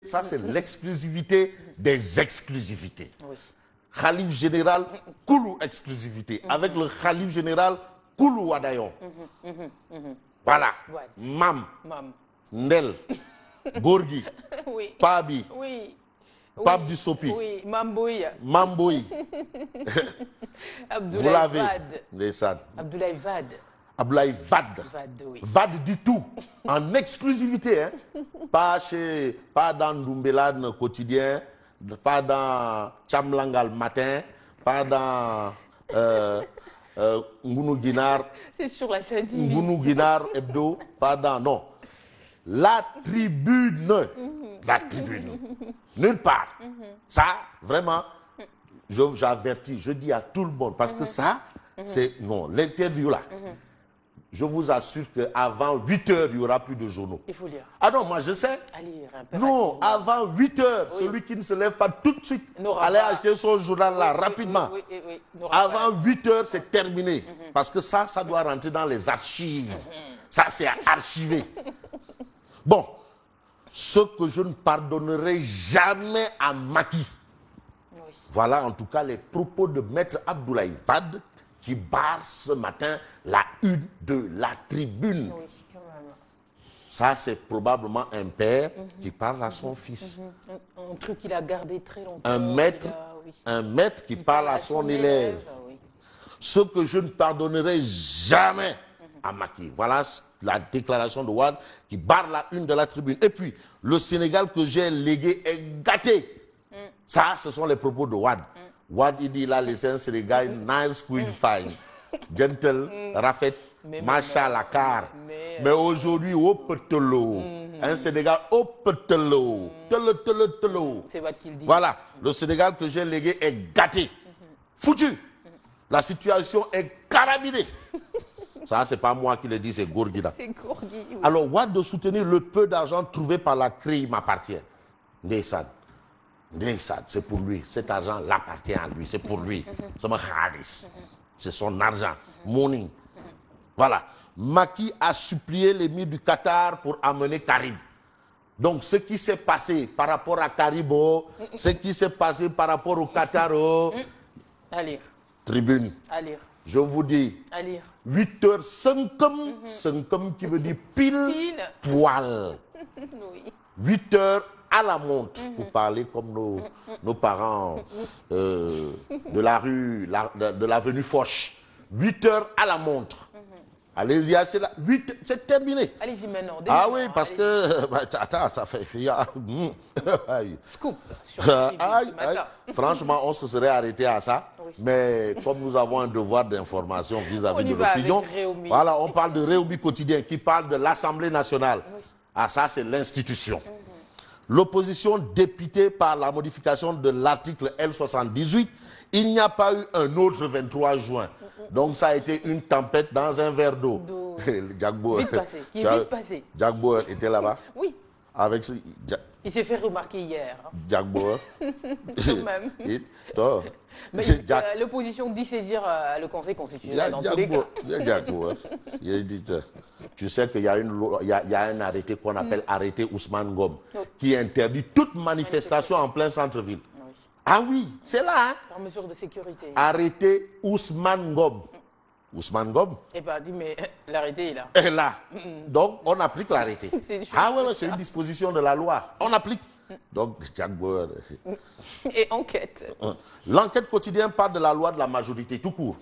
Ça, c'est l'exclusivité des exclusivités. Oui. Khalif général, Koulou exclusivité. Avec le Khalif général, Koulou Wadayon. Voilà. What? Mam, Mam. Ndel, Gorgui, Oui. Pabi, Oui. Pape du Sopi, Oui. Mamboy. Mamboy. Vous Abdoulaye l'avez. Vad. Abdoulaye Vad. Abdoulaye Vad. Vad, oui. Vad du tout. En exclusivité. Hein. Pas dans Doumbelane quotidien, pas dans Chamlangal matin, pas dans Ngounou Guinar. C'est sur la Saint-Divi. Ngounou Guinar hebdo, pas dans. Non. La tribune. La tribune. Nulle part. Ça, vraiment, j'avertis, je dis à tout le monde, parce que ça, c'est. Non, l'interview là. Je vous assure qu'avant 8 heures, il n'y aura plus de journaux. Il faut lire. Ah non, moi je sais. À lire un peu. Non, avant 8 heures, celui qui ne se lève pas tout de suite, allez acheter son journal là rapidement. Oui. Avant 8 heures, c'est terminé. Parce que ça doit rentrer dans les archives. Ça, c'est archivé. Bon, ce que je ne pardonnerai jamais à Macky. Oui. Voilà en tout cas les propos de Maître Abdoulaye Vad qui barre ce matin la une de la tribune. Oui, quand même. Ça, c'est probablement un père qui parle à son fils. Un truc qu'il a gardé très longtemps. Un maître qui parle à son élève. Oui. Ce que je ne pardonnerai jamais à Macky. Voilà la déclaration de Wade qui barre la une de la tribune. Et puis, le Sénégal que j'ai légué est gâté. Ça, ce sont les propos de Wade. Wade, il dit, il a laissé un Sénégal nice, queen, fine, gentle, rafet, machallah, car. Mais aujourd'hui, au petelo. Un Sénégal au petelo. Telo. C'est Wade qui le dit. Voilà, le Sénégal que j'ai légué est gâté. Foutu. La situation est carabinée. Ça, c'est pas moi qui le dis, c'est Gorgui. C'est Gorgui. Oui. Alors, Wade de soutenir le peu d'argent trouvé par la CRI m'appartient. Ndeysaan, c'est pour lui. Cet argent l'appartient à lui. C'est pour lui. C'est mon khalis. C'est son argent. Money. Voilà. Macky a supplié l'émir du Qatar pour amener Karim. Donc, ce qui s'est passé par rapport à Karibo, ce qui s'est passé par rapport au Qatar, À lire. tribune. À lire. Je vous dis, À lire. 8h05, 5 qui veut dire pile, poil. Oui. 8h à la montre, pour parler comme nos parents de la rue, de l'avenue Foch. 8h à la montre. Allez-y, c'est terminé. Allez-y maintenant. Ah oui, parce que... attends, ça fait... Scoop sur ce matin. Franchement, on se serait arrêté à ça. Oui. Mais comme nous avons un devoir d'information vis-à-vis de l'opinion, voilà, on parle de Réumi quotidien qui parle de l'Assemblée nationale. Oui. Ah, ça, c'est l'institution. L'opposition dépitée par la modification de l'article L78, il n'y a pas eu un autre 23 juin. Donc ça a été une tempête dans un verre d'eau. Vite passé, qui est vite passé. Jack Bauer était là-bas. Oui. Avec il s'est fait remarquer hier. Jack Bauer. Quand même. Mais l'opposition dit saisir le Conseil constitutionnel dans tous les cas. Jack Bauer. Il dit, tu sais qu'il y a un arrêté qu'on appelle arrêté Ousmane Ngom, qui interdit toute manifestation en plein centre-ville. Ah oui, c'est là. Hein? Par mesure de sécurité. Arrêté Ousmane Ngom. Ousmane Ngom. Eh bien, dis, mais l'arrêté est là. Est là. Donc, on applique l'arrêté. Ah ouais, c'est une disposition de la loi. On applique. Donc, Jack Bauer. Et enquête. L'enquête quotidienne parle de la loi de la majorité, tout court.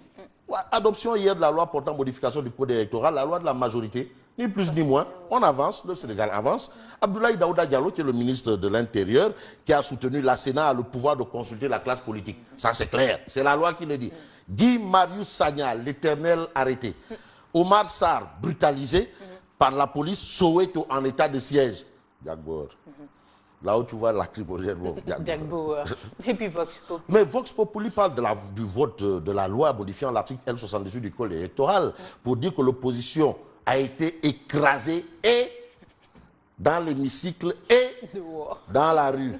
Adoption hier de la loi portant modification du code électoral, la loi de la majorité, ni plus ni moins. On avance, le Sénégal avance. Abdoulaye Daouda Diallo, qui est le ministre de l'Intérieur, qui a soutenu la Sénat, a le pouvoir de consulter la classe politique. Ça, c'est clair. C'est la loi qui le dit. Guy Marius Sagna, l'éternel arrêté. Omar Sarr, brutalisé par la police, Soweto en état de siège. Jack Bauer. Là où tu vois la lacrymogène. Bon, Jack Bauer. Et puis Vox Populi. Mais Vox Populi parle du vote de la loi modifiant l'article L78 du code électoral pour dire que l'opposition a été écrasée et dans l'hémicycle et dans la rue.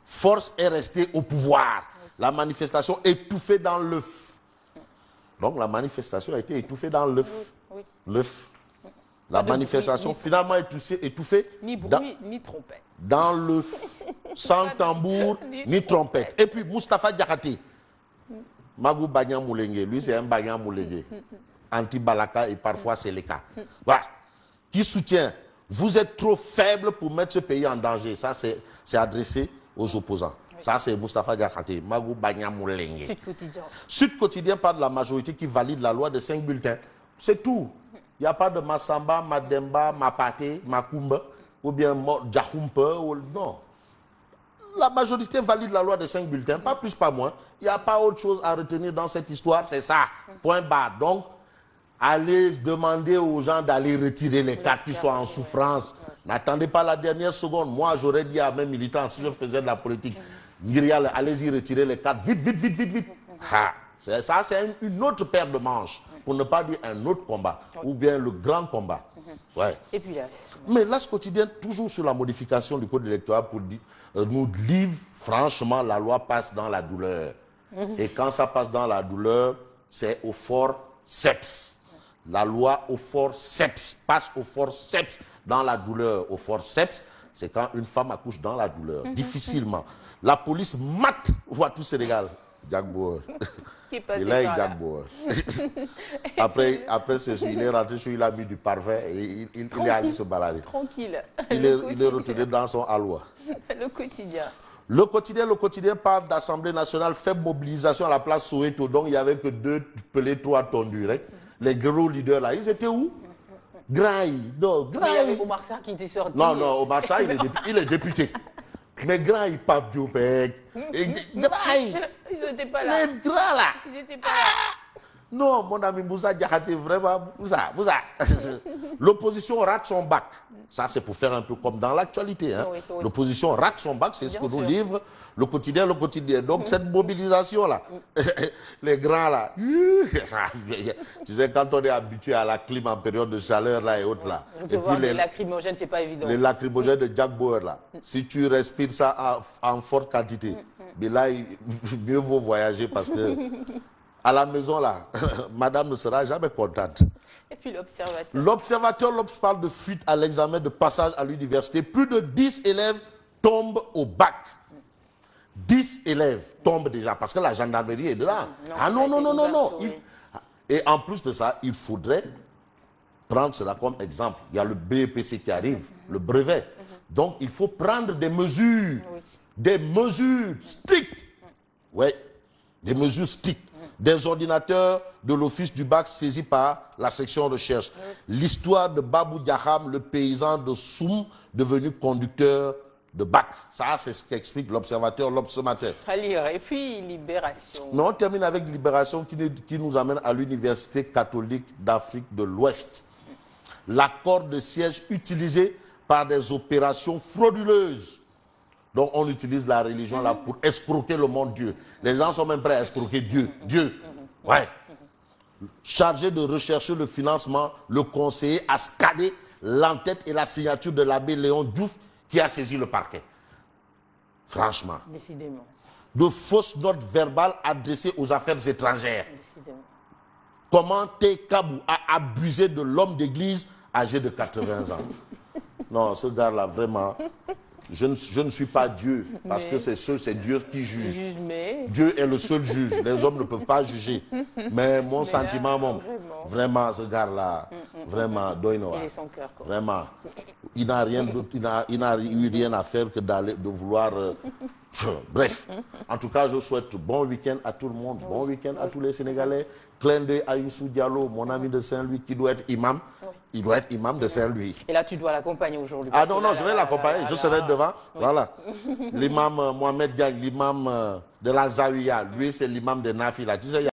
Force est restée au pouvoir. La manifestation étouffée dans l'œuf. Donc la manifestation a été étouffée dans l'œuf. Oui. L'œuf. La manifestation finalement étouffée. Ni bruit, ni trompette. Dans l'œuf. sans tambour ni trompette. Et puis Moustapha Diakhaté, Magou Bagnan Moulengue, lui c'est un Bagnan Moulengue, anti-Balaka et parfois c'est le cas. Voilà. Qui soutient, vous êtes trop faible pour mettre ce pays en danger. Ça c'est adressé aux opposants. Ça, c'est Moustapha Diakhaté, Magou Bagnan Moulengue. Sud Quotidien. Sud Quotidien parle de la majorité qui valide la loi des 5 bulletins. C'est tout. Il n'y a pas de Massamba, Mademba, Mapate, Makumba, ou bien Djahumpe, non. La majorité valide la loi des 5 bulletins, pas plus, pas moins. Il n'y a pas autre chose à retenir dans cette histoire, c'est ça. Point barre. Donc, allez demander aux gens d'aller retirer les cartes qui sont en souffrance. N'attendez pas la dernière seconde. Moi, j'aurais dit à mes militants, si je faisais de la politique, allez-y retirer les cartes, vite, vite, vite, vite, vite. Ça, c'est une autre paire de manches, pour ne pas dire un autre combat, ou bien le grand combat. Ouais. Et puis là. Mais l'As quotidien, toujours sur la modification du code électoral, pour dire, nous livre, franchement, la loi passe dans la douleur. Et quand ça passe dans la douleur, c'est au forceps. La loi au forceps passe au forceps dans la douleur. Au forceps, c'est quand une femme accouche dans la douleur, difficilement. La police mate Ouattou Sénégal. Jack Bauer. Il est Jack Bauer. Après ceci, il est rentré sur, il a mis du parfum et il est allé se balader. Tranquille. Il est retourné dans son alois. Le quotidien. Le quotidien parle d'Assemblée nationale, faible mobilisation à la place Soweto. Donc il n'y avait que 2 pelés, 3 tondus. Les gros leaders là, ils étaient où? Graï. Non, Graï. Il y avait Omar Sarr qui était sorti. Non, Omar Sarr, il est député. Mais Graï, Pape Diopek. Graï. Ils n'étaient pas là. Les grands là. Ils n'étaient pas là. Non, mon ami Moussa Diakhaté, vraiment, Moussa. L'opposition rate son bac. Ça, c'est pour faire un peu comme dans l'actualité. Hein. Oui. L'opposition rate son bac, c'est ce que nous livre le quotidien. Donc, cette mobilisation-là, les grands là, tu sais, quand on est habitué à la clim en période de chaleur là et autres là. Et puis les lacrymogènes, c'est pas évident. Les lacrymogènes de Jack Bauer là, si tu respires ça en forte quantité, mais là, mieux vaut voyager parce que à la maison là, madame ne sera jamais contente. Et puis l'observateur. L'observateur parle de fuite à l'examen de passage à l'université. Plus de 10 élèves tombent au bac. 10 élèves tombent déjà parce que la gendarmerie est là. Non. Et en plus de ça, il faudrait prendre cela comme exemple. Il y a le BEPC qui arrive, le brevet. Donc il faut prendre des mesures. Des mesures strictes. Oui, des mesures strictes. Des ordinateurs de l'office du bac saisis par la section recherche. L'histoire de Babou Diaham, le paysan de Soum, devenu conducteur de bac. Ça, c'est ce qu'explique l'observateur, l'observateur. À lire. Et puis, Libération. Mais on termine avec Libération qui nous amène à l'Université catholique d'Afrique de l'Ouest. L'accord de siège utilisé par des opérations frauduleuses. Donc, on utilise la religion là pour escroquer le monde Dieu. Les gens sont même prêts à escroquer Dieu. Ouais. Chargé de rechercher le financement, le conseiller a scadé l'entête et la signature de l'abbé Léon Diouf qui a saisi le parquet. Franchement. Décidément. De fausses notes verbales adressées aux affaires étrangères. Décidément. Comment T. Kabou a abusé de l'homme d'église âgé de 80 ans. Non, ce gars-là, vraiment... Je ne suis pas Dieu, parce que c'est Dieu qui juge. Dieu est le seul juge. Les hommes ne peuvent pas juger. Mais mon sentiment, vraiment, ce gars-là, vraiment, Doinoa, vraiment, il n'a rien d'autre, il n'a eu rien à faire que de vouloir... bref, en tout cas, je souhaite bon week-end à tout le monde, bon week-end à tous les Sénégalais. Clin d'œil à Youssou Diallo, mon ami de Saint-Louis, qui doit être imam. Il doit être imam de Saint-Louis. Et là, tu dois l'accompagner aujourd'hui. Ah non, je vais l'accompagner, je serai devant. Voilà. L'imam Mohamed Diagne, l'imam de la Zawiya, lui, c'est l'imam de Nafi. Là. Tu sais,